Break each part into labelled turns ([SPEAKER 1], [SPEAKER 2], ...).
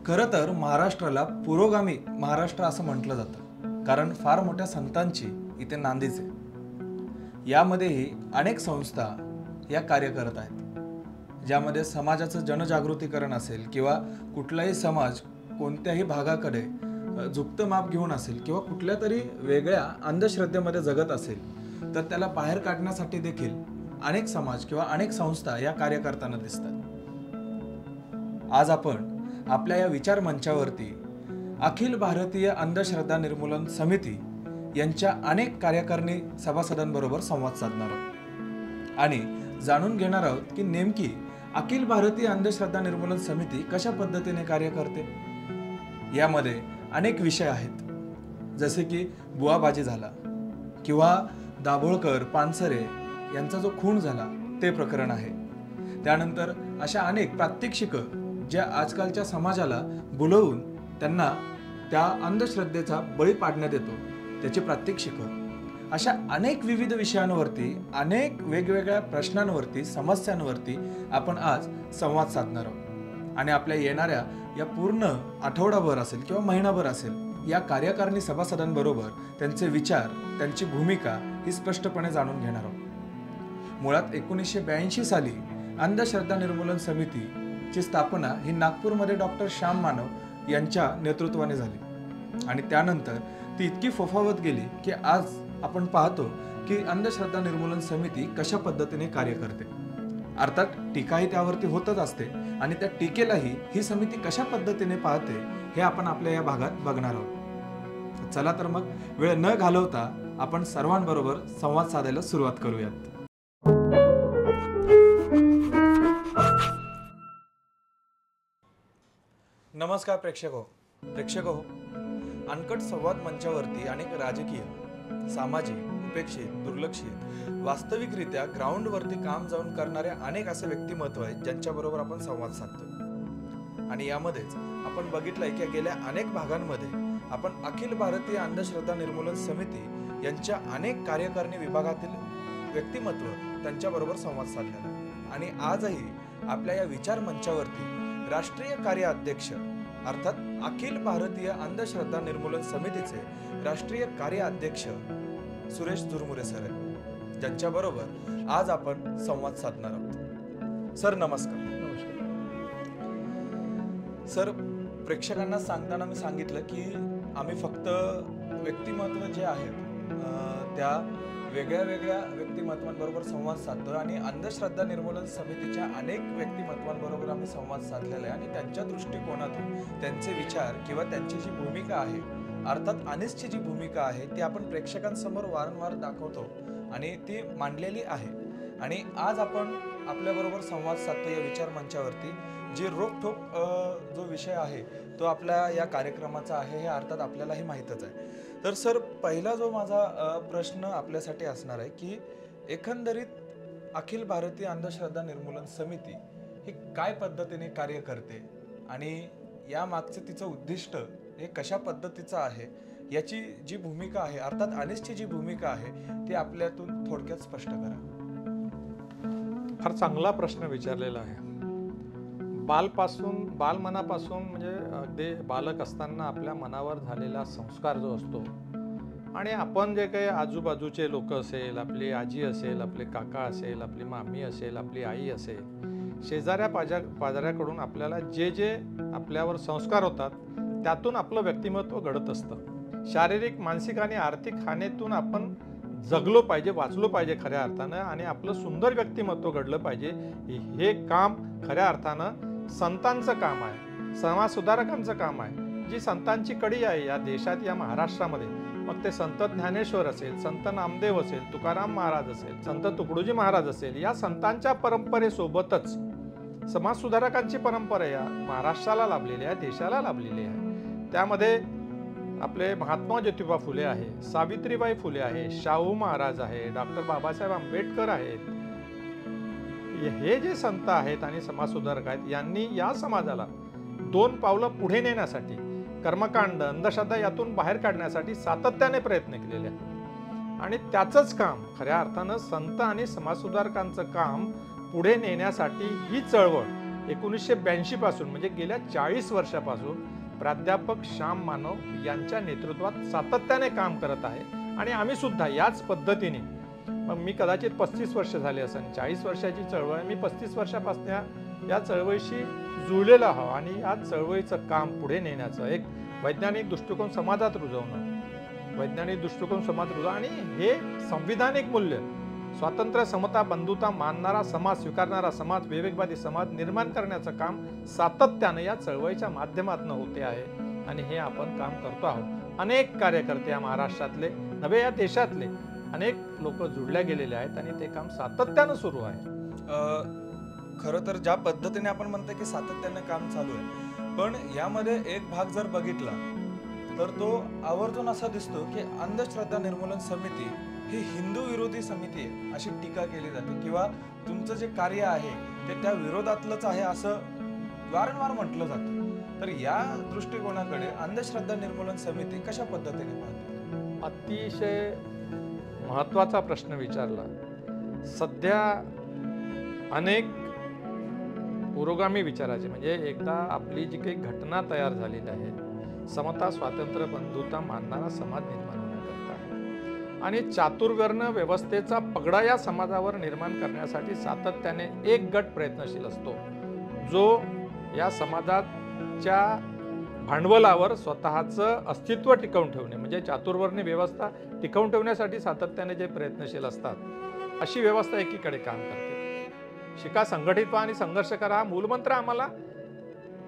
[SPEAKER 1] खरं तर महाराष्ट्राला पुरोगामी महाराष्ट्र असं म्हटलं जातं, कारण फार मोठ्या संतांची इथे नांदीच आहे। यामध्येही अनेक संस्था या कार्य करत आहेत, ज्यामध्ये समाजाचं जनजागृतीकरण असेल किंवा कुठलाही समाज कोणत्याही भागाकडे झुकतं माप घेऊन असेल किंवा कुठल्या तरी वेगळ्या अंधश्रद्धेमध्ये जगत असेल तर त्याला बाहेर काढण्यासाठी देखील अनेक समाज किंवा अनेक संस्था या कार्य करताना दिसतात। आज आपण आपल्या या विचार मंचावरती अखिल भारतीय अंधश्रद्धा निर्मूलन समिती यांच्या अनेक कार्यकारिणी सभासदांबरोबर संवाद साधणार आहोत आणि जाणून घेणार आहोत की नेमकी अखिल भारतीय अंधश्रद्धा निर्मूलन समिती कशा पद्धतीने कार्य करते। यामध्ये अनेक विषय आहेत, जसे की बुवाबाजी झाला किंवा दाभोळकर पानसरे यांचा जो खून झाला ते प्रकरण आहे। त्यानंतर अशा अनेक प्रात्यक्षिकं ज्या आजकालच्या समाजाला बुलवून त्यांना त्या अंधश्रद्धेचा बळी पाडण्यात येतो त्याची प्रात्यक्षिकं, अशा अनेक विविध विषयांवरती अनेक वेगवेगळ्या प्रश्नांवरती समस्यांवरती आपण आज संवाद साधणार आहोत आणि आपल्या येणाऱ्या या पूर्ण आठवडाभर असेल किंवा महिनाभर असेल या कार्यकारिणी सभासदांबरोबर त्यांचे विचार त्यांची भूमिका ही स्पष्टपणे जाणून घेणार आहोत। मुळात 1982 साली अंधश्रद्धा निर्मूलन समितीची स्थापना ही नागपूरमध्ये डॉक्टर श्याम मानव यांच्या नेतृत्वाने झाली आणि त्यानंतर ती इतकी फोफावत गेली की आज आपण पाहतो की अंधश्रद्धा निर्मूलन समिती कशा पद्धतीने कार्य करते। अर्थात टीकाही त्यावरती होतच असते आणि त्या टीकेलाही ही समिती कशा पद्धतीने पाहते हे आपण आपल्या या भागात बघणार आहोत। चला तर मग वेळ न घालवता आपण सर्वांबरोबर संवाद साधायला सुरुवात करूयात। नमस्कार प्रेक्षक हो, अनकट संवाद मंचावरती अनेक राजकीय, सामाजिक, उपेक्षित, दुर्लक्षित, वास्तविकरित्या ग्राउंडवरती काम जाऊन करणारे अनेक असे व्यक्तिमत्व आहेत ज्यांच्याबरोबर आपण संवाद साधतो आणि यामध्येच आपण बघितलंय की गेल्या अनेक भागांमध्ये आपण अखिल भारतीय अंधश्रद्धा निर्मूलन समिती यांच्या अनेक कार्यकारिणी विभागातील व्यक्तिमत्व त्यांच्याबरोबर संवाद साधलेला आणि आजही आपल्या या विचार मंचावरती राष्ट्रीय कार्य अध्यक्ष अर्थात अखिल भारतीय अंधश्रद्धा निर्मूलन समितीचे राष्ट्रीय कार्य अध्यक्ष सुरेश झुरमुरे सर आहेत, ज्यांच्या बरोबर आज आपण संवाद साधणार आहोत। सर नमस्कार। सर, प्रेक्षकांना सांगताना मी सांगितलं की आम्ही फक्त व्यक्तिमत्व जे आहेत त्या वेगळ्या वेगळ्या व्यक्तिमत्वांबरोबर संवाद साधतो आणि अंधश्रद्धा निर्मूलन समितीच्या अनेक व्यक्तिमत्वांबरोबर आम्ही संवाद साधलेला आहे आणि त्यांच्या दृष्टिकोनातून त्यांचे विचार किंवा त्यांची जी भूमिका आहे अर्थात अनिसची जी भूमिका आहे ती आपण प्रेक्षकांसमोर वारंवार दाखवतो आणि ती मांडलेली आहे आणि आज आपण आपल्याबरोबर संवाद साधतो या विचार मंचावरती जी रोखठोक जो विषय आहे तो आपल्या या कार्यक्रमाचा आहे हे अर्थात आपल्यालाही माहीतच आहे। तर सर, पहिला जो माझा प्रश्न आपल्यासाठी असणार आहे की एकंदरीत अखिल भारतीय अंधश्रद्धा निर्मूलन समिती ही काय पद्धतीने कार्य करते आणि या मागचे तिचं उद्दिष्ट हे कशा पद्धतीचं आहे याची जी भूमिका आहे अर्थात अनिसची जी भूमिका आहे ती आपल्यातून थोडक्यात स्पष्ट करा।
[SPEAKER 2] फार चांगला प्रश्न विचारलेला आहे। बालमनापासून म्हणजे अगदी बालक असताना आपल्या मनावर झालेला संस्कार जो असतो आणि आपण जे काही आजूबाजूचे लोक असेल, आपली आजी असेल, आपले काका असेल, आपली मामी असेल, आपली आई असेल, शेजाऱ्या पाजाऱ्याकडून आपल्याला जे आपल्यावर संस्कार होतात त्यातून आपलं व्यक्तिमत्व घडत असतं। शारीरिक, मानसिक आणि आर्थिक हानीतून आपण जगलो पाहिजे, वाचलो पाहिजे खऱ्या अर्थानं आणि आपलं सुंदर व्यक्तिमत्व घडलं पाहिजे। हे काम खऱ्या अर्थानं संतांचं काम आहे, समाजसुधारकांचं काम आहे। जी संतांची कडी आहे या देशात, या महाराष्ट्रामध्ये, मग ते संत ज्ञानेश्वर असेल, संत नामदेव असेल, तुकाराम महाराज असेल, संत तुकडोजी महाराज असेल, या संतांच्या परंपरेसोबतच समाजसुधारकांची परंपरा या महाराष्ट्राला लाभलेली आहे, देशाला लाभलेली आहे। त्यामध्ये आपले महात्मा ज्योतिबा फुले आहे, सावित्रीबाई फुले आहे, शाहू महाराज आहे, डॉक्टर बाबासाहेब आंबेडकर आहेत। हे जे संत आहेत आणि समाजसुधारक आहेत यांनी या समाजाला 2 पावलं पुढे नेण्यासाठी, कर्मकांड, अंधश्रद्धा यातून बाहेर काढण्यासाठी सातत्याने प्रयत्न केलेले आहेत आणि त्याचंच काम खऱ्या अर्थानं संत आणि समाजसुधारकांचं काम पुढे नेण्यासाठी ही चळवळ 1982 पासून म्हणजे गेल्या 40 वर्षापासून प्राध्यापक श्याम मानव यांच्या नेतृत्वात सातत्याने काम करत आहे आणि आम्ही सुद्धा याच पद्धतीने, मग मी कदाचित 35 वर्ष झाले असेल, 40 वर्षाची चळवळ, मी 35 वर्षापासून या चळवळीशी जुळलेला आहो आणि या चळवळीचं काम पुढे नेण्याचं एक वैज्ञानिक दृष्टिकोन समाजात रुजवणं, वैज्ञानिक दृष्टिकोन समाज रुजवणं आणि हे संविधानिक मूल्य स्वातंत्र्य, समता, बंधुता मानणारा समाज, स्वीकारणारा समाज, विवेकवादी समाज निर्माण करण्याचं काम सातत्याने या चळवळीच्या माध्यमातून होते आहे आणि हे आपण काम करतो आहोत. अनेक कार्यकर्ते या महाराष्ट्रातले नव्हे या देशातले अनेक लोक जुळल्या गेलेले आहेत आणि ते काम सातत्यानं सुरू आहे.
[SPEAKER 1] खरं तर ज्या पद्धतीने आपण म्हणतो की सातत्याने काम चालू आहे, पण यामध्ये एक भाग जर बघितला तर तो आवर्जून असा दिसतो की अंधश्रद्धा निर्मूलन समिती ही हिंदू विरोधी समिती आहे अशी टीका केली जाते किंवा तुमचं जे कार्य आहे ते त्या विरोधातलंच आहे असं वारंवार म्हटलं जातं. तर या दृष्टिकोनाकडे अंधश्रद्धा निर्मूलन समिती कशा पद्धतीने पाहते?
[SPEAKER 2] अतिशय महत्त्वाचा प्रश्न विचारला. सध्या अनेक पुरोगामी विचाराचे म्हणजे एकदा आपली जी काही घटना तयार झालेली आहे, समता, स्वातंत्र्य, बंधुता मानणारा समाज निर्माण होण्याकरता आहे आणि चातुर्वर्ण व्यवस्थेचा पगडा या समाजावर निर्माण करण्यासाठी सातत्याने एक गट प्रयत्नशील असतो, जो या समाजाच्या भांडवलावर स्वतःचं अस्तित्व टिकवून ठेवणे म्हणजे चातुर्वर्णी व्यवस्था टिकवून ठेवण्यासाठी सातत्याने जे प्रयत्नशील असतात अशी व्यवस्था एकीकडे काम करते. शिका, संघटित व्हा आणि संघर्ष करा हा मूलमंत्र आम्हाला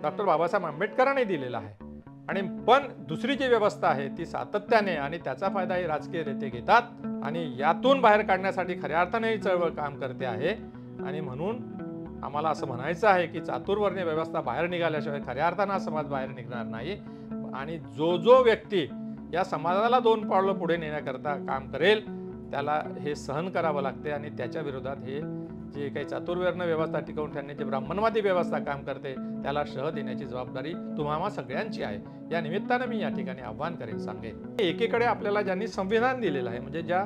[SPEAKER 2] डॉक्टर बाबासाहेब आंबेडकरांनी दिलेला आहे आणि पण दुसरी जी व्यवस्था आहे ती सातत्याने आणि त्याचा फायदा हे राजकीय नेते घेतात आणि यातून बाहेर काढण्यासाठी खऱ्या अर्थाने ही चळवळ काम करते आहे. आणि म्हणून आम्हाला असं म्हणायचं आहे की चातुर्वर्णीय व्यवस्था बाहेर निघाल्याशिवाय खऱ्या अर्थानं हा समाज बाहेर निघणार नाही आणि जो व्यक्ती या समाजाला 2 पावलं पुढे नेण्याकरता काम करेल त्याला हे सहन करावं लागते आणि त्याच्या विरोधात हे जे काही चातुर्वर्ण व्यवस्था टिकवून ठेवण्याची ब्राह्मणवादी व्यवस्था काम करते त्याला शह देण्याची जबाबदारी तुम्हाला सगळ्यांची आहे. या निमित्तानं मी या ठिकाणी आव्हान करेन, सांगेन. एकीकडे आपल्याला ज्यांनी संविधान दिलेलं आहे म्हणजे ज्या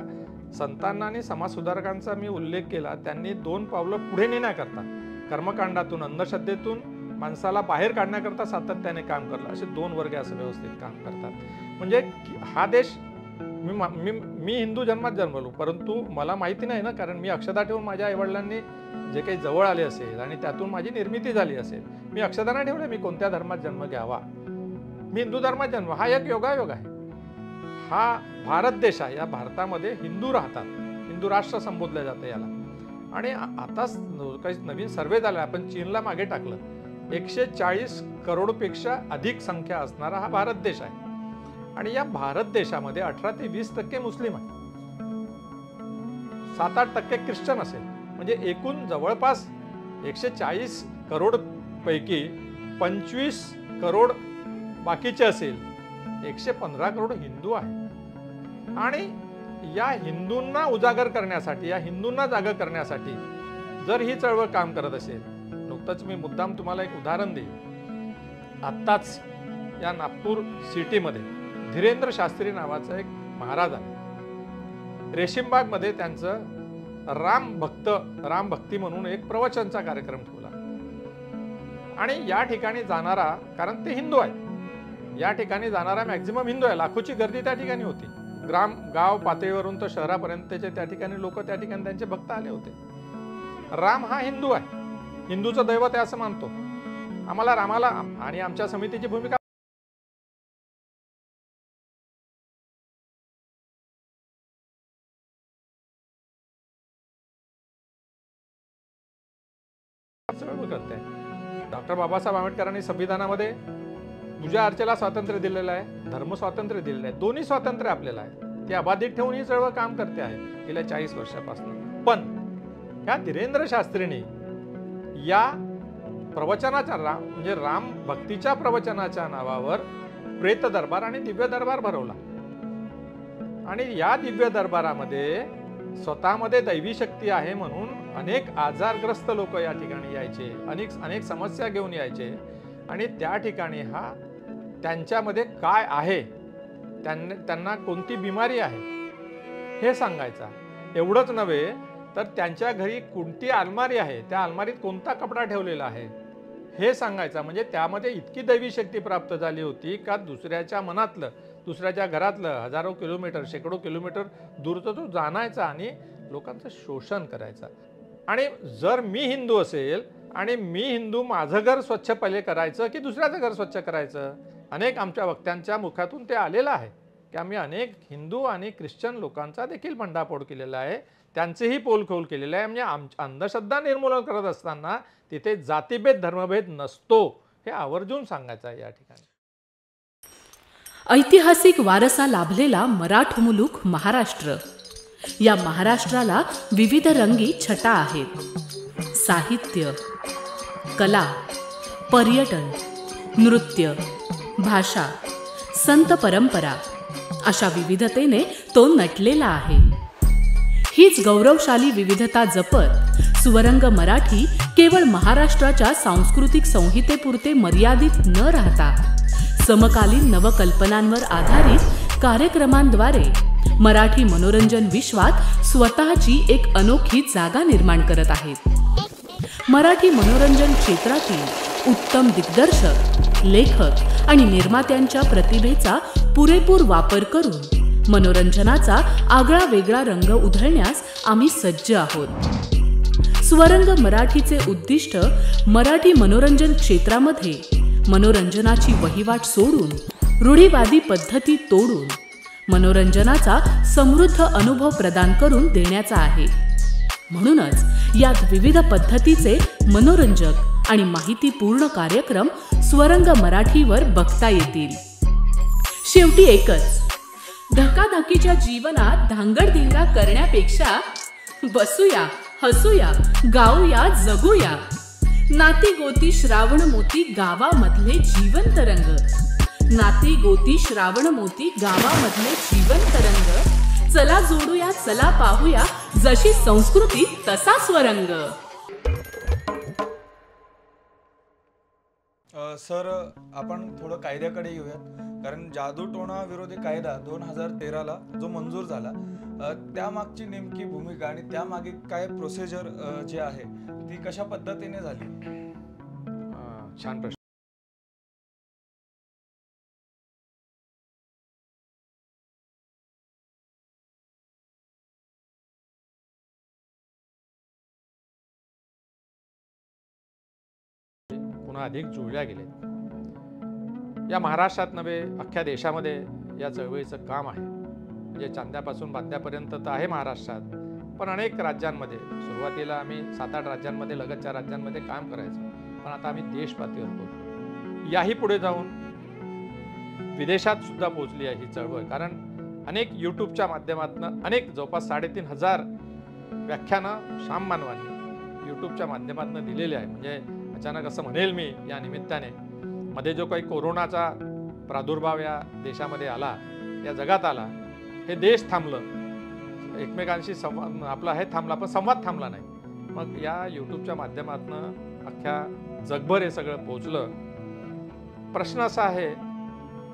[SPEAKER 2] संतांना आणि समाजसुधारकांचा मी उल्लेख केला त्यांनी 2 पावलं पुढे नेण्याकरता कर्मकांडातून, अंधश्रद्धेतून माणसाला बाहेर काढण्याकरता सातत्याने काम करलं. असे 2 वर्ग असं व्यवस्थित काम करतात. म्हणजे हा देश मी हिंदू जन्मात जन्मलो, परंतु मला माहिती नाही ना, कारण मी अक्षता ठेवून माझ्या आईवडिलांनी जे काही जवळ आले असेल आणि त्यातून माझी निर्मिती झाली असेल, मी अक्षता नाही ठेवले मी कोणत्या धर्मात जन्म घ्यावा, मी हिंदू धर्मात जन्म, हा एक योगायोग आहे. हा भारत देश आहे, या भारतामध्ये हिंदू राहतात, हिंदू राष्ट्र संबोधलं जातं याला. आणि आता काही नवीन सर्वे झाला, आपण चीनला मागे टाकलं, 140 करोडपेक्षा अधिक संख्या असणारा हा भारत देश आहे आणि या भारत देशामध्ये 18 ते 20% मुस्लिम आहे, 7-8% ख्रिश्चन असेल. म्हणजे एकूण जवळपास 140 करोड पैकी 25 करोड बाकीचे असेल, 115 करोड हिंदू आहे. आणि या हिंदूंना उजागर करण्यासाठी, या हिंदूंना जागा करण्यासाठी जर ही चळवळ काम करत असेल, नुकतंच मी मुद्दाम तुम्हाला एक उदाहरण देईन. आत्ताच या नागपूर सिटीमध्ये धीरेंद्र शास्त्री नावाचा एक महाराज आहे. रेशीमबागमध्ये त्यांचं राम भक्ती म्हणून एक प्रवचनचा कार्यक्रम ठेवला आणि या ठिकाणी जाणारा, कारण ते हिंदू आहे, या ठिकाणी जाणारा मॅक्झिमम हिंदू आहे, लाखोची गर्दी त्या ठिकाणी होती. गाव पातळीवरून तर शहरापर्यंतचे त्या ठिकाणी लोक त्या ठिकाणी त्यांचे भक्त आले होते. राम हा हिंदू आहे, हिंदूचं दैवत आहे असं मानतो. आम्हाला रामाला आणि आमच्या समितीची भूमिका करते. डॉक्टर बाबासाहेब आंबेडकरांनी संविधानामध्ये पूजा अर्चेला स्वातंत्र्य दिलेलं आहे, धर्म स्वातंत्र्य दिलेलं आहे, दोन्ही स्वातंत्र्य आपल्याला आहे. ते अबाधित ठेवून ही चळवळ काम करते आहे गेल्या 40 वर्षापासून. पण ह्या धीरेंद्र शास्त्रींनी या प्रवचनाच्या म्हणजे राम भक्तीच्या प्रवचनाच्या नावावर प्रेत दरबार आणि दिव्य दरबार भरवला आणि या दिव्य दरबारामध्ये स्वतःमध्ये दैवी शक्ती आहे म्हणून अनेक आजारग्रस्त लोक या ठिकाणी यायचे, अनेक समस्या घेऊन यायचे आणि त्या ठिकाणी हा त्यांच्यामध्ये काय आहे, त्यांना कोणती बिमारी आहे हे सांगायचा. एवढंच नव्हे तर त्यांच्या घरी कोणती अलमारी आहे, त्या अलमारीत कोणता कपडा ठेवलेला आहे हे सांगायचा. म्हणजे त्यामध्ये इतकी दैवी शक्ती प्राप्त झाली होती का दुसऱ्याच्या मनातलं, दुसऱ्याच्या घरातलं हजारो किलोमीटर, शेकडो किलोमीटर दूरचं तो जाणायचा आणि लोकांचं शोषण करायचा. आणि जर मी हिंदू असेल आणि मी हिंदू, माझं घर स्वच्छ पहिले करायचं की दुसऱ्याचं घर स्वच्छ करायचं? अनेक आमच्या वक्त्यांच्या मुखातून ते आलेलं आहे की आम्ही अनेक हिंदू आणि ख्रिश्चन लोकांचा देखील भंडाफोड केलेला आहे, त्यांचेही पोलखोल केलेलं आहे. म्हणजे अंधश्रद्धा निर्मूलन करत असताना तिथे जातीभेद धर्मभेद नसतो हे आवर्जून सांगायचं आहे या ठिकाणी.
[SPEAKER 3] ऐतिहासिक वारसा लाभलेला मराठ मुलूक महाराष्ट्र. या महाराष्ट्राला विविध रंगी छटा आहेत. साहित्य, कला, पर्यटन, नृत्य, भाषा, संत परंपरा अशा विविधतेने तो नटलेला आहे. हीच गौरवशाली विविधता जपत स्वरंग मराठी केवळ महाराष्ट्राच्या सांस्कृतिक संहितेपुरते मर्यादित न राहता समकालीन नवकल्पनांवर आधारित कार्यक्रमांद्वारे मराठी मनोरंजन विश्वात स्वतःची एक अनोखी जागा निर्माण करत आहेत. मराठी मनोरंजन क्षेत्रातील उत्तम दिग्दर्शक, लेखक आणि निर्मात्यांच्या प्रतिभेचा पुरेपूर वापर करून मनोरंजनाचा आगळा वेगळा रंग उधळण्यास आम्ही सज्ज आहोत. स्वरंग मराठीचे उद्दिष्ट मराठी मनोरंजन क्षेत्रामध्ये मनोरंजनाची वहिवाट सोडून, रूढीवादी पद्धती तोडून मनोरंजनाचा समृद्ध अनुभव प्रदान करून देण्याचा आहे. म्हणूनच यात विविध पद्धतीचे मनोरंजक आणि माहितीपूर्ण कार्यक्रम स्वरंग मराठीवर बघता येतील. शेवटी एकच, धकाधकीच्या जीवनात धांगडधिंगा करण्यापेक्षा बसूया, हसूया, गाऊया, जगूया. नाती गोती श्रावण मोती गावामधले जीवंत रंग. नाती गोती श्रावण मोती गावामधले जीवंत रंग. चला जोडूया, चला पाहूया, जशी संस्कृती तसा स्वरंग.
[SPEAKER 1] सर, आपण थोडं कायद्याकडे येऊयात. कारण जादूटोणा विरोधी कायदा 2013ला जो मंजूर झाला, त्यामागची नेमकी भूमिका आणि त्यामागे काय प्रोसिजर जे आहे ती कशा पद्धतीने झाली?
[SPEAKER 2] छान प्रश्न. पुन्हा अधिक जुळल्या गेलेत. या महाराष्ट्रात नव्हे, अख्ख्या देशामध्ये या चळवळीचं काम आहे. म्हणजे चांद्यापासून बांद्यापर्यंत तर आहे महाराष्ट्रात, पण अनेक राज्यांमध्ये, सुरुवातीला आम्ही 7-8 राज्यांमध्ये, लगतच्या राज्यांमध्ये काम करायचो, पण आता आम्ही देश पातळीवर पोहोचलो. याही पुढे जाऊन विदेशात सुद्धा पोहोचली आहे ही चळवळ. कारण अनेक यूट्यूबच्या माध्यमातून अनेक जवळपास 3,500 व्याख्यानं श्याम मानवांनी यूट्यूबच्या माध्यमातून दिलेले आहे. म्हणजे अचानक असं म्हणेल मी या निमित्ताने, मध्ये जो काही कोरोनाचा प्रादुर्भाव या देशामध्ये आला, या जगात आला, हे देश थांबलं, एकमेकांशी संवाद आपला हे थांबला, पण संवाद थांबला नाही. मग या यूट्यूबच्या माध्यमातून अख्ख्या जगभर हे सगळं पोचलं. प्रश्न असा आहे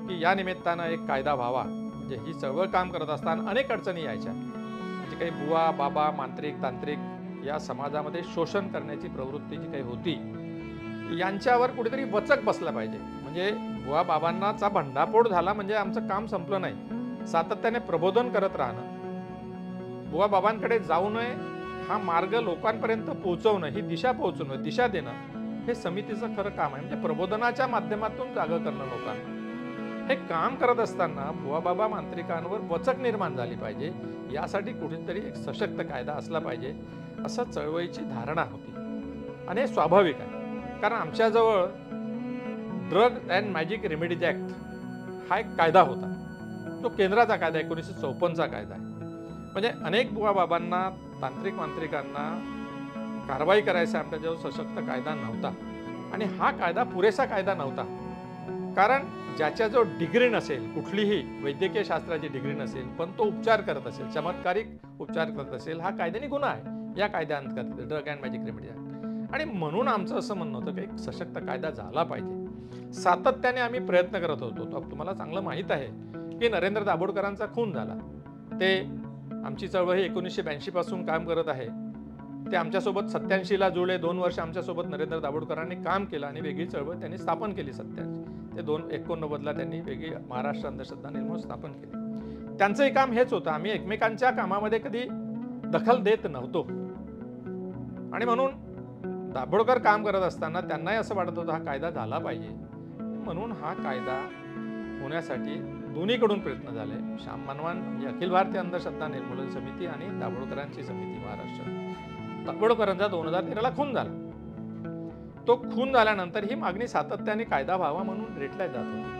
[SPEAKER 2] की या निमित्तानं एक कायदा व्हावा. म्हणजे ही चळवळ काम करत असताना अनेक अडचणी यायच्या. म्हणजे काही बुवा बाबा, मांत्रिक तांत्रिक या समाजामध्ये शोषण करण्याची प्रवृत्ती जी काही होती, यांच्यावर कुठेतरी वचक बसला पाहिजे. म्हणजे बुवा बाबांनाचा भंडाफोड झाला म्हणजे आमचं काम संपलं नाही. सातत्याने प्रबोधन करत राहणं, बुवा बाबांकडे जाऊ नये, हा मार्ग लोकांपर्यंत पोहोचवणं, ही दिशा पोहोचवणं, दिशा देणं, हे समितीचं खरं काम आहे. म्हणजे प्रबोधनाच्या माध्यमातून जागं करणं लोकांना. हे काम करत असताना बुवा बाबा मांत्रिकांवर वचक निर्माण झाली पाहिजे, यासाठी कुठेतरी एक सशक्त कायदा असला पाहिजे, असं चळवळीची धारणा होती. आणि हे स्वाभाविक आहे, कारण आमच्याजवळ drug and magic remedies act हा एक कायदा होता. तो केंद्राचा कायदा, 1954चा कायदा आहे. म्हणजे अनेक बुवा बाबांना, तांत्रिक मांत्रिकांना कारवाई करायचा आमच्याजवळ सशक्त कायदा नव्हता. आणि हा कायदा पुरेसा कायदा नव्हता, कारण ज्याच्याजवळ डिग्री नसेल, कुठलीही वैद्यकीय शास्त्राची डिग्री नसेल, पण तो उपचार करत असेल, चमत्कारिक उपचार करत असेल, हा कायद्याने गुन्हा आहे या कायद्याअंतर्गत, drug and magic remedies act. आणि म्हणून आमचं असं म्हणणं होतं की एक सशक्त कायदा झाला पाहिजे. सातत्याने आम्ही प्रयत्न करत होतो. तुम्हाला चांगलं माहीत आहे की नरेंद्र दाभोळकरांचा खून झाला. ते आमची चळवळ ही 1982 पासून काम करत आहे. ते आमच्यासोबत 87ला जुळले. 2 वर्ष आमच्यासोबत नरेंद्र दाभोळकरांनी काम केलं आणि वेगळी चळवळ त्यांनी स्थापन केली 87 ते 89ला त्यांनी वेगळी महाराष्ट्र अंधश्रद्धा निर्मूलन स्थापन केली. त्यांचंही काम हेच होतं. आम्ही एकमेकांच्या कामामध्ये कधी दखल देत नव्हतो आणि म्हणून दाभोळकर काम करत असताना त्यांनाही असं वाटत होतं हा कायदा झाला पाहिजे. म्हणून हा कायदा होण्यासाठी दोन्हीकडून प्रयत्न झाले. श्याम मानवान म्हणजे अखिल भारतीय अंधश्रद्धा निर्मूलन समिती आणि दाभोळकरांची समिती महाराष्ट्र. दाभोळकरांचा 2013ला खून झाला. तो खून झाल्यानंतर ही मागणी सातत्याने कायदा व्हावा म्हणून रेटल्या जात होती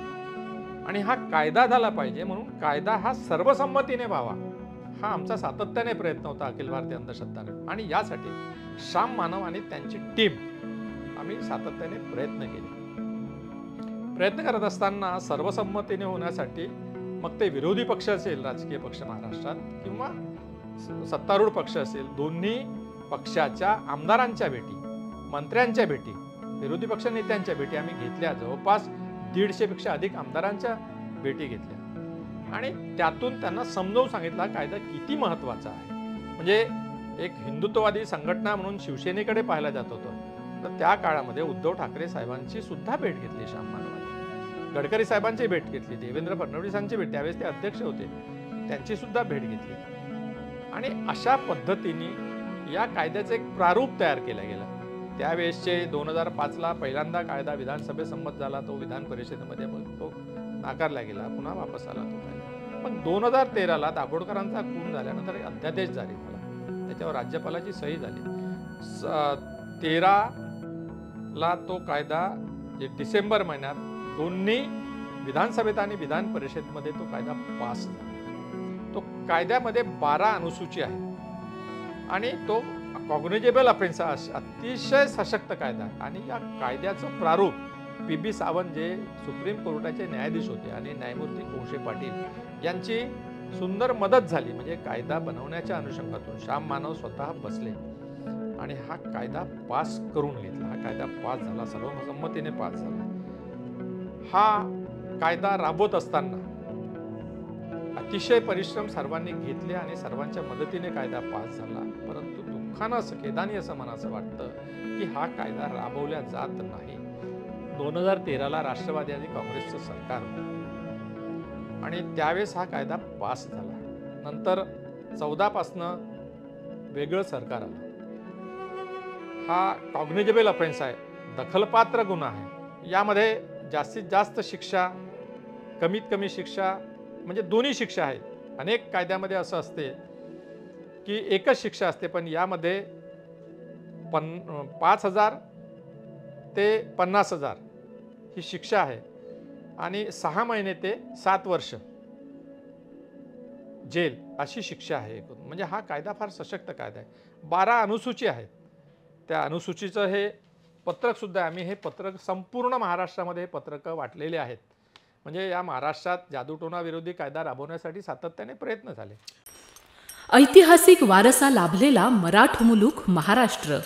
[SPEAKER 2] आणि हा कायदा झाला पाहिजे म्हणून कायदा हा सर्वसंमतीने व्हावा हा आमचा सातत्याने प्रयत्न होता अखिल भारतीय अंधश्रद्धा. आणि यासाठी श्याम मानव आणि त्यांची टीम आम्ही सातत्याने प्रयत्न करत असताना सर्वसंमतीने होण्यासाठी मग ते विरोधी पक्ष असेल, राजकीय पक्ष महाराष्ट्रात किंवा सत्तारूढ पक्ष असेल, दोन्ही पक्षाच्या आमदारांच्या भेटी, मंत्र्यांच्या भेटी, विरोधी पक्ष नेत्यांच्या भेटी आम्ही घेतल्या. जवळपास 150 पेक्षा अधिक आमदारांच्या भेटी घेतल्या आणि त्यातून त्यांना समजावून सांगितला कायदा किती महत्त्वाचा आहे. म्हणजे एक हिंदुत्ववादी संघटना म्हणून शिवसेनेकडे पाहायला जात होतं, तर त्या काळामध्ये उद्धव ठाकरे साहेबांची सुद्धा भेट घेतली श्याम मानवाने, गडकरी साहेबांची भेट घेतली, देवेंद्र फडणवीसांची भेट, त्यावेळेस ते अध्यक्ष होते, त्यांची सुद्धा भेट घेतली. आणि अशा पद्धतीने या कायद्याचं एक प्रारूप तयार केलं गेलं. त्यावेळेसचे 2005ला पहिल्यांदा कायदा विधानसभेत संमत झाला, तो विधान परिषदेमध्ये तो नाकारला गेला, पुन्हा वापस आला तो कायदा. पण 2013ला दाभोळकरांचा खून झाल्यानंतर अध्यादेश जारी झाला, त्याच्यावर राज्यपालाची सही झाली. 13ला तो कायदा डिसेंबर महिन्यात दोन्ही विधानसभेत आणि विधान परिषदेमध्ये तो कायदा पास झाला. तो कायद्यामध्ये 12 अनुसूची आहे आणि तो कॉग्निजेबल ऑफेन्स अतिशय सशक्त कायदा आहे. आणि या कायद्याचं प्रारूप PB सावंत जे सुप्रीम कोर्टाचे न्यायाधीश होते आणि न्यायमूर्ती कोशे पाटील यांची सुंदर मदत झाली. म्हणजे कायदा बनवण्याच्या अनुषंगातून श्याम मानव स्वतः बसले आणि हा कायदा पास करून घेतला. हा कायदा पास झाला, सर्वसंमतीने पास झाला. हा कायदा राबवत असताना अतिशय परिश्रम सर्वांनी घेतले आणि सर्वांच्या मदतीने कायदा पास झाला. परंतु दुःखानं असं, खेदानी असं मनाचं वाटतं की हा कायदा राबवल्या जात नाही. 2013ला राष्ट्रवादी आणि काँग्रेसचं सरकार होतं आणि त्यावेळेस हा कायदा पास झाला. नंतर 14पासनं वेगळं सरकार आलं. हा कॉग्निजेबल ऑफेन्स आहे, दखलपात्र गुन्हा आहे. यामध्ये जास्तीत जास्त शिक्षा, कमीत कमी शिक्षा, म्हणजे दोन्ही शिक्षा आहेत. अनेक कायद्यामध्ये असं असते की एकच शिक्षा असते, पण यामध्ये 5,000 ते 50,000 ही शिक्षा आहे आणि 6 महिने ते 7 वर्ष जेल अशी शिक्षा आहे. म्हणजे हा कायदा फार सशक्त कायदा आहे. 12 अनुसूची आहेत. त्या अनुसूचीचं हे पत्रक सुद्धा, आम्ही हे पत्रक संपूर्ण महाराष्ट्रामध्ये हे पत्रकं वाटलेले आहेत. म्हणजे या महाराष्ट्रात जादूटोणा विरोधी कायदा राबवण्यासाठी सातत्याने प्रयत्न झाले.
[SPEAKER 3] ऐतिहासिक वारसा लाभलेला मराठ मुलूक महाराष्ट्र.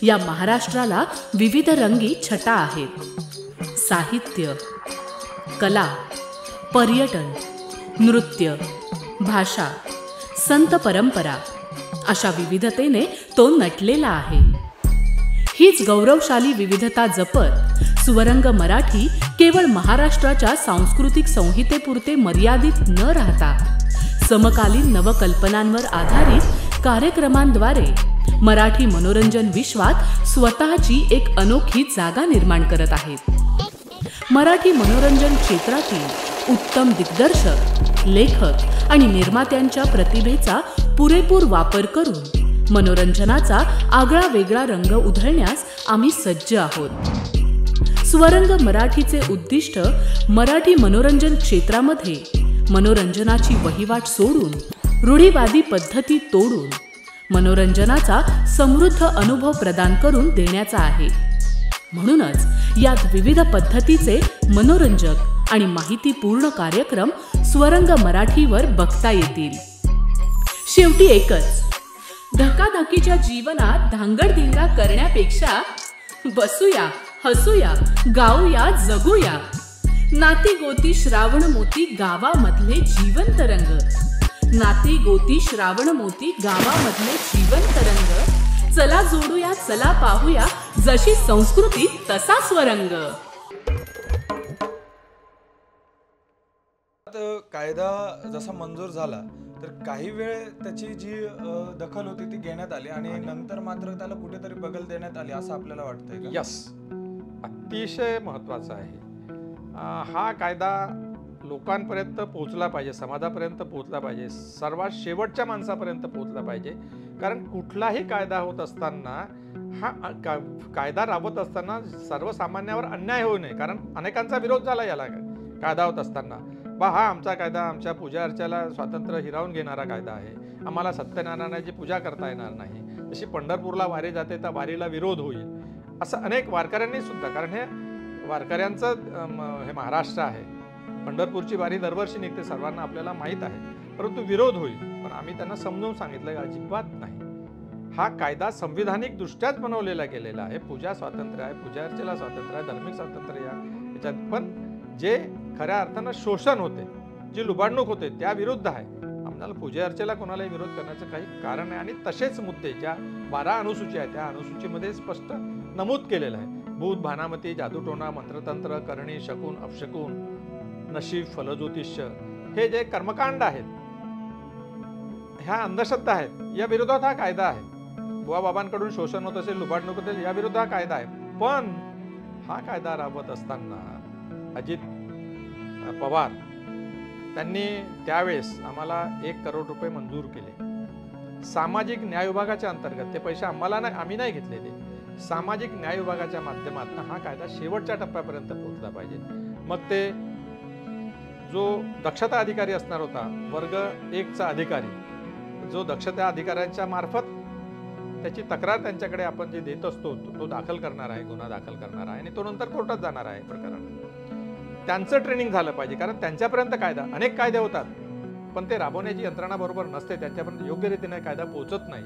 [SPEAKER 3] या महाराष्ट्राला विविध रंगी छटा आहेत. साहित्य, कला, पर्यटन, नृत्य, भाषा, संत परंपरा अशा विविधतेने तो नटलेला आहे. हीच गौरवशाली विविधता जपत सुवरंग मराठी केवळ महाराष्ट्राच्या सांस्कृतिक संहितेपुरते मर्यादित न राहता समकालीन नवकल्पनांवर आधारित कार्यक्रमांद्वारे मराठी मनोरंजन विश्वात स्वतःची एक अनोखी जागा निर्माण करत आहेत. मराठी मनोरंजन क्षेत्रातील उत्तम दिग्दर्शक, लेखक आणि निर्मात्यांच्या प्रतिभेचा पुरेपूर वापर करून मनोरंजनाचा आगळा वेगळा रंग उधळण्यास आम्ही सज्ज आहोत. स्वरंग मराठीचे उद्दिष्ट मराठी मनोरंजन क्षेत्रामध्ये मनोरंजनाची वहिवाट सोडून, रूढीवादी पद्धती तोडून मनोरंजनाचा समृद्ध अनुभव प्रदान करून देण्याचा आहे. म्हणूनच यात विविध पद्धतीचे मनोरंजक आणि माहितीपूर्ण कार्यक्रम स्वरंग मराठीवर बघता येतील. शेवटी एकच, धकाधकीच्या जीवनात धांगडधिंगा करण्यापेक्षा बसूया, हसूया, गाऊया, जगूया. नाती गोती श्रावण मोती गावामधले जिवंत रंग. नाती गोती श्रावण मोती गावामधले जिवंत रंग चला जोडूया, चला पाहूया, जशी संस्कृती तसा स्वरंग.
[SPEAKER 1] कायदा जसा मंजूर झाला तर काही वेळ त्याची जी दखल होती ती घेण्यात आली आणि नंतर मात्र त्याला कुठेतरी बगल देण्यात आली असं आपल्याला वाटतंय का?
[SPEAKER 2] यस, अतिशय महत्त्वाचा आहे. हा कायदा लोकांपर्यंत पोहोचला पाहिजे, समाजापर्यंत पोहोचला पाहिजे, सर्वात शेवटच्या माणसापर्यंत पोहोचला पाहिजे. कारण कुठलाही कायदा होत असताना कायदा राबवत असताना सर्वसामान्यावर अन्याय होऊ नये. कारण अनेकांचा विरोध झाला याला कायदा होत असताना. हा आमचा कायदा आमच्या पूजा अर्चेला स्वातंत्र्य हिरावून घेणारा कायदा आहे, आम्हाला सत्यनारायणाची पूजा करता येणार नाही, जशी पंढरपूरला वारी जाते त्या वारीला विरोध होईल, असं अनेक वारकऱ्यांनी सुद्धा. कारण हे वारकऱ्यांचं हे महाराष्ट्र आहे, पंढरपूरची वारी दरवर्षी निघते, सर्वांना आपल्याला माहीत आहे, परंतु विरोध होईल. पण आम्ही त्यांना समजून सांगितलं की अजिबात नाही, हा कायदा संविधानिक दृष्ट्याच बनवलेला गेलेला आहे. पूजा स्वातंत्र्य आहे, पूजा अर्चेला स्वातंत्र्य आहे, धार्मिक स्वातंत्र्य याच्यात. पण जे खऱ्या अर्थानं शोषण होते, जी लुबाडणूक होते त्या विरुद्ध आहे. आम्हाला पूजा अर्चेला कोणालाही विरोध करण्याचं काही कारण नाही. आणि तसेच मुद्दे ज्या 12 अनुसूची आहे त्या अनुसूचीमध्ये स्पष्ट नमूद केलेलं आहे. भूत, भानामती, जादूटोणा, मंत्रतंत्र, करणी, शकून, अपशकून, नशीब, फलज्योतिष्य हे जे कर्मकांड आहेत, ह्या अंधश्रद्धा आहेत, या विरोधात हा कायदा आहे. बुवा बाबांकडून शोषण होत असेल, लुबाडणूक होत असेल, या विरुद्ध हा कायदा आहे. पण हा कायदा राबवत असताना अजित पवार त्यांनी त्यावेळेस आम्हाला 1 करोड रुपये मंजूर केले सामाजिक न्याय विभागाच्या अंतर्गत. ते पैसे आम्हाला नाही, आम्ही नाही घेतलेले, सामाजिक न्याय विभागाच्या माध्यमातून हा कायदा शेवटच्या टप्प्यापर्यंत पोहोचला पाहिजे. मग ते जो दक्षता अधिकारी असणार होता, वर्ग 1चा अधिकारी, जो दक्षता अधिकाऱ्यांच्या मार्फत त्याची तक्रार त्यांच्याकडे आपण जे देत असतो तो दाखल करणार आहे, गुन्हा दाखल करणार आहे आणि तो नंतर कोर्टात जाणार आहे प्रकरण. त्यांचं ट्रेनिंग झालं पाहिजे. कारण त्यांच्यापर्यंत कायदा, अनेक कायदे होतात पण ते राबवण्याची यंत्रणा बरोबर नसते, त्यांच्यापर्यंत योग्य रीतीने कायदा पोहोचत नाही.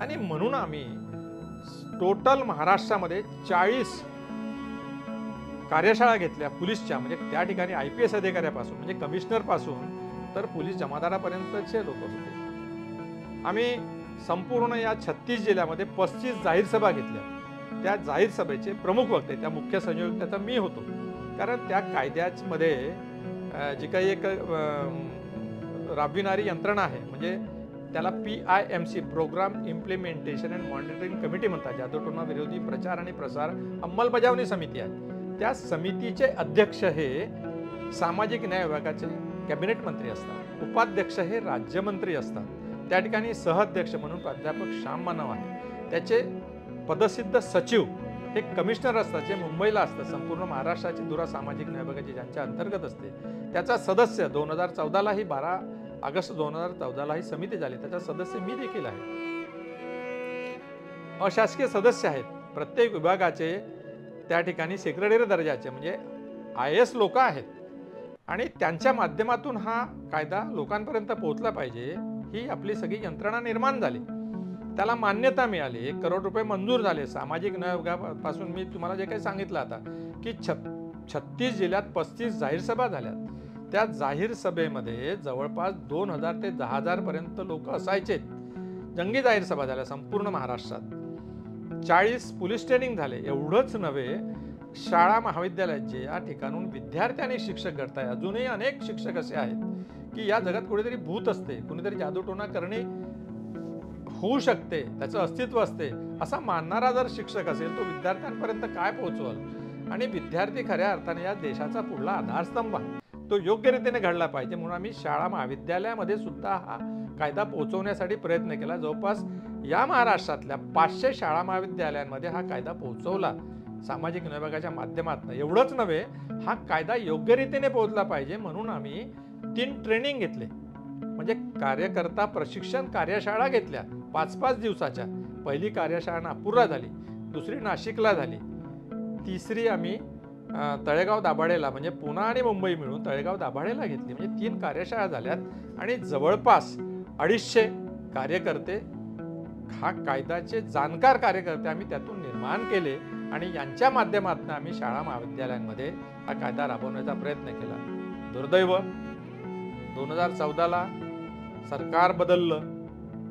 [SPEAKER 2] आणि म्हणून आम्ही टोटल महाराष्ट्रामध्ये 40 कार्यशाळा घेतल्या पोलीसच्या. म्हणजे त्या ठिकाणी IPS अधिकाऱ्यापासून म्हणजे कमिशनर पासून तर पोलीस जमादारापर्यंतचे लोक होते. आम्ही संपूर्ण या 36 जिल्ह्यामध्ये 35 जाहीर सभा घेतल्या. त्या जाहीर सभेचे प्रमुख वक्ते, त्या मुख्य संयोजकाचा मी होतो. कारण त्या कायद्यामध्ये जी काही एक राबविणारी यंत्रणा आहे, म्हणजे त्याला PIMC programme implementation and monitoring committee म्हणतात, जादूटोणा विरोधी प्रचार आणि प्रसार अंमलबजावणी समिती आहे. त्या समितीचे अध्यक्ष हे सामाजिक न्याय विभागाचे कॅबिनेट मंत्री असतात, उपाध्यक्ष हे राज्यमंत्री असतात. त्या ठिकाणी सहअध्यक्ष म्हणून प्राध्यापक श्याम मानव आहे. त्याचे पदसिद्ध सचिव हे कमिशनर असतात, जे मुंबईला असतात. संपूर्ण महाराष्ट्राची धुरा सामाजिक न्याय विभागाची ज्यांच्या अंतर्गत असते. त्याचा सदस्य 2014ला ही 12 ऑगस्ट 2014ला ही समिती झाली, त्याचा सदस्य मी देखील आहे. अशासकीय सदस्य आहेत प्रत्येक विभागाचे. त्या ठिकाणी सेक्रेटरी दर्जाचे म्हणजे IAS लोक आहेत आणि त्यांच्या माध्यमातून हा कायदा लोकांपर्यंत पोहोचला पाहिजे, ही आपली सगळी यंत्रणा निर्माण झाली. त्याला मान्यता मिळाली, 1 करोड रुपये मंजूर झाले. सामाजिक न्याय विभागापासून मी तुम्हाला जे काही सांगितलं आता की 36 जिल्ह्यात 35 जाहीर सभा झाल्या. त्या जाहीर सभेमध्ये जवळपास 2000 ते 10,000 पर्यंत लोक असायचे. जंगी जाहीर सभा झाल्या संपूर्ण महाराष्ट्रात. 40 पोलीस ट्रेनिंग झाले. एवढंच नव्हे, शाळा महाविद्यालयाचे या ठिकाणून विद्यार्थी आणि शिक्षक घडताय. अजूनही अनेक शिक्षक असे आहेत की या जगात कुठेतरी भूत असते, कुणीतरी जादूटोणा करणे होऊ शकते, त्याचं अस्तित्व असते असा मानणारा जर शिक्षक असेल, तो विद्यार्थ्यांपर्यंत काय पोहोचवल. आणि विद्यार्थी खऱ्या अर्थाने या देशाचा पुढला आधारस्तंभ आहे, तो योग्य रीतीने घडला पाहिजे. म्हणून आम्ही शाळा महाविद्यालयामध्ये सुद्धा हा कायदा पोहोचवण्यासाठी प्रयत्न केला. जवळपास या महाराष्ट्रातल्या 500 शाळा महाविद्यालयांमध्ये हा कायदा पोहोचवला सामाजिक न्याय विभागाच्या माध्यमातून. एवढंच नव्हे, हा कायदा योग्य रीतीने पोहोचला पाहिजे म्हणून आम्ही 3 ट्रेनिंग घेतले. म्हणजे कार्यकर्ता प्रशिक्षण कार्यशाळा घेतल्या 5-5 दिवसाच्या. पहिली कार्यशाळा नागपूरला झाली, दुसरी नाशिकला झाली, तिसरी आम्ही तळेगाव दाभाडेला म्हणजे पुणे आणि मुंबई मिळून तळेगाव दाभाडेला घेतली. म्हणजे 3 कार्यशाळा झाल्यात आणि जवळपास 250 कार्यकर्ते, हा कायद्याचे जाणकार कार्यकर्ते आम्ही त्यातून निर्माण केले आणि यांच्या माध्यमातून आम्ही शाळा महाविद्यालयांमध्ये हा कायदा राबवण्याचा प्रयत्न केला. दुर्दैव 2014ला सरकार बदललं,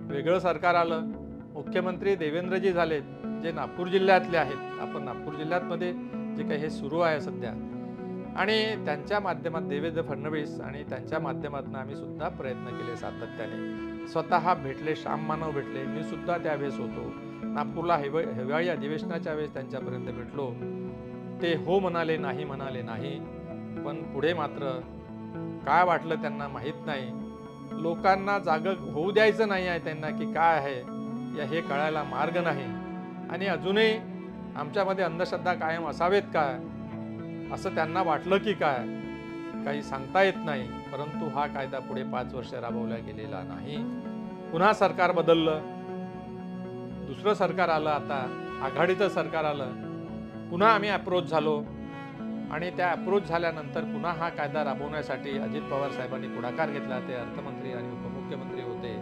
[SPEAKER 2] वेगळं सरकार आलं मुख्यमंत्री देवेंद्रजी झालेत, जे नागपूर जिल्ह्यातले आहेत. आपण नागपूर जिल्ह्यामध्ये जे काही हे सुरू आहे सध्या, आणि त्यांच्या माध्यमात देवेंद्र फडणवीस आणि त्यांच्या माध्यमातून आम्ही सुद्धा प्रयत्न केले सातत्याने. स्वतः भेटले, श्याम मानव भेटले, मी सुद्धा त्यावेळेस होतो नागपूरला. हिवाळी अधिवेशनाच्या वेळेस त्यांच्यापर्यंत भेटलो. ते हो म्हणाले, नाही म्हणाले नाही. पण पुढे मात्र काय वाटलं त्यांना माहीत नाही. लोकांना जाग होऊ द्यायचं नाही आहे त्यांना की काय आहे या हे कळायला मार्ग नाही. आणि अजूनही आमच्यामध्ये अंधश्रद्धा कायम असावेत काय असं त्यांना वाटलं की काय, काही सांगता येत नाही. परंतु हा कायदा पुढे 5 वर्ष राबवला गेलेला नाही. पुन्हा सरकार बदललं, दुसरं सरकार आलं, आता आघाडीचं सरकार आलं. पुन्हा आम्ही अप्रोच झालो आणि त्या अप्रोच झाल्यानंतर पुन्हा हा कायदा राबवण्यासाठी अजित पवार साहेबांनी पुढाकार घेतला. ते अर्थमंत्री आणि उपमुख्यमंत्री होते.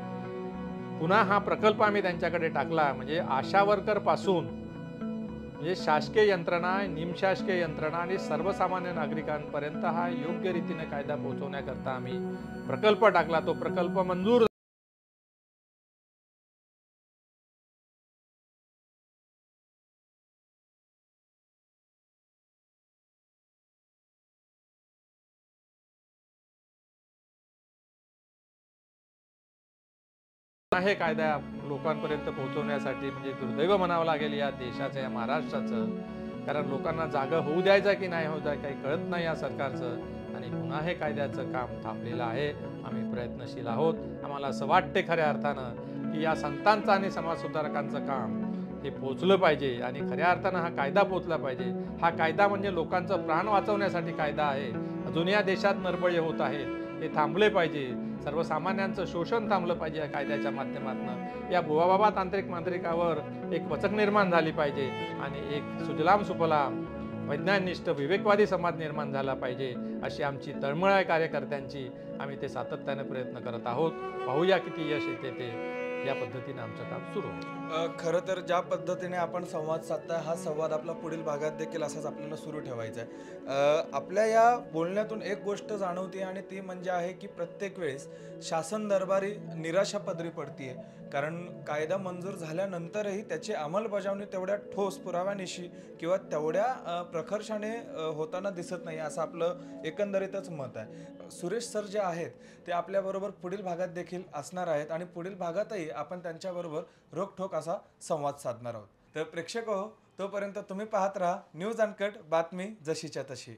[SPEAKER 2] पुन्हा हा प्रकल्प आम्ही त्यांच्याकडे टाकला. म्हणजे आशा वर्कर पासून म्हणजे शासकीय यंत्रणा, निमशासकीय यंत्रणा आणि सर्वसामान्य नागरिकांपर्यंत हा योग्य रीतीने कायदा पोहोचवण्याकरता आम्ही प्रकल्प टाकला. तो प्रकल्प मंजूर हे कायदा लोकांपर्यंत पोहोचवण्यासाठी. म्हणजे दुर्दैव म्हणावं लागेल या देशाचं, या महाराष्ट्राचं. कारण लोकांना जागा होऊ द्यायचा की नाही होऊ द्यायचा काही कळत नाही या सरकारचं. आणि पुन्हा हे कायद्याचं काम थांबलेलं आहे. आम्ही प्रयत्नशील आहोत. आम्हाला असं वाटते खऱ्या अर्थानं की या संतांचं आणि समाजसुधारकांचं काम हे पोचलं पाहिजे आणि खऱ्या अर्थानं हा कायदा पोचला पाहिजे. हा कायदा म्हणजे लोकांचं प्राण वाचवण्यासाठी कायदा आहे. अजून या देशात नरबळी होत आहेत, ते थांबले पाहिजे. सर्वसामान्यांचं शोषण थांबलं पाहिजे या कायद्याच्या माध्यमातून. या बुवाबाबा तांत्रिक मांत्रिकावर एक वचक निर्माण झाली पाहिजे आणि एक सुजलाम सुफलाम वैज्ञानिष्ठ विवेकवादी समाज निर्माण झाला पाहिजे, अशी आमची तळमळ आहे कार्यकर्त्यांची. आम्ही ते सातत्याने प्रयत्न करत आहोत. पाहूया किती यश येते ते. या पद्धतीने आमचं काम सुरू आहे.
[SPEAKER 1] खरं तर ज्या पद्धतीने आपण संवाद साधताय, हा संवाद आपला पुढील भागात देखील असाच आपल्याला सुरू ठेवायचा आहे. आपल्या या बोलण्यातून एक गोष्ट जाणवते आणि ती म्हणजे आहे की प्रत्येक वेळेस शासन दरबारी निराशा पदरी पडतीये. कारण कायदा मंजूर झाल्यानंतरही त्याची अंमलबजावणी तेवढ्या ठोस पुराव्यानिशी किंवा तेवढ्या प्रखर्षाने होताना दिसत नाही, असं आपलं एकंदरीतच मत आहे. सुरेश सर जे आहेत ते आपल्याबरोबर पुढील भागात देखील असणार आहेत आणि पुढील भागातही आपण त्यांच्याबरोबर रोखठोक असा संवाद साधणार आहोत. तर प्रेक्षक हो, तोपर्यंत तुम्ही पाहत राहा न्यूज अनकट, बातमी जशीच्या तशी.